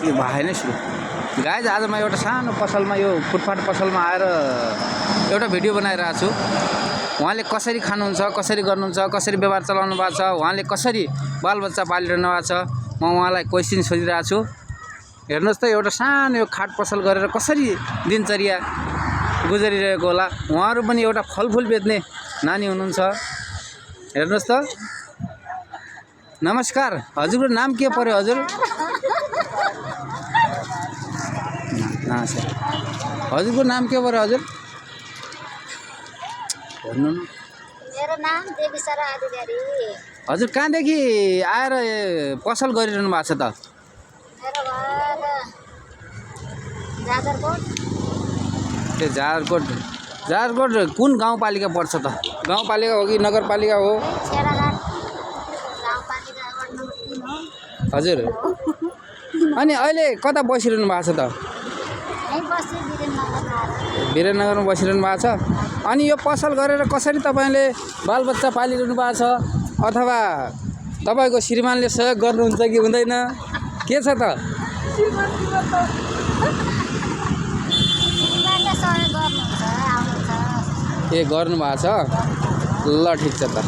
यो भए नै सुरु गाइज। आज म एउटा सानो पसलमा यो फुटपाथ पसलमा आएर एउटा भिडियो बनाइरहेको छु। उहाँले कसरी खानुहुन्छ, कसरी गर्नुहुन्छ, कसरी व्यवहार चलाउनु भएको छ, उहाँले कसरी बालबच्चा पालिरहनु भएको छ, म उहाँलाई क्वेसन सोधिरहेको छु। हेर्नुहोस् त एउटा सानो यो खाट पसल गरेर कसरी दिनचर्या गुजरिरहेको होला। उहाँहरू पनि एउटा फलफुल बेच्ने नानी हुनुहुन्छ। हेर्नुहोस् त। नमस्कार, हजुरको नाम के पर्यो हजुर? हजुरको नाम के पर्यो हजुर? भन्नु न। मेरो नाम देवीसरा अधिकारी। हजुर कहाँदेखि आएर पसल गरिरहनु भएको छ त? मेरो घर जाजरकोट। त्यो जाजरकोट कुन गाउँपालिका पर्छ त? गाउँपालिका हो कि नगरपालिका हो? छेडाघाट गाउँपालिका वार्ड नम्बर 3 हो। हजुर। अनि अहिले कता बसिरहनु भएको छ त? यहीँ बस्छु वीरेन्द्रनगरमा आएर। वीरेन्द्रनगरमा बसिरहनु भएको छ। अनि यो पसल गरेर कसरी तपाईँले बालबच्चा पालिरहनु भएको छ, अथवा तपाईँको श्रीमानले सहयोग गर्नुहुन्छ कि हुँदैन, के छ त? श्रीमानले सहयोग गर्नुहुन्छ, आउनुहुन्छ। ए गर्नु भएको छ। ल ठिक छ त।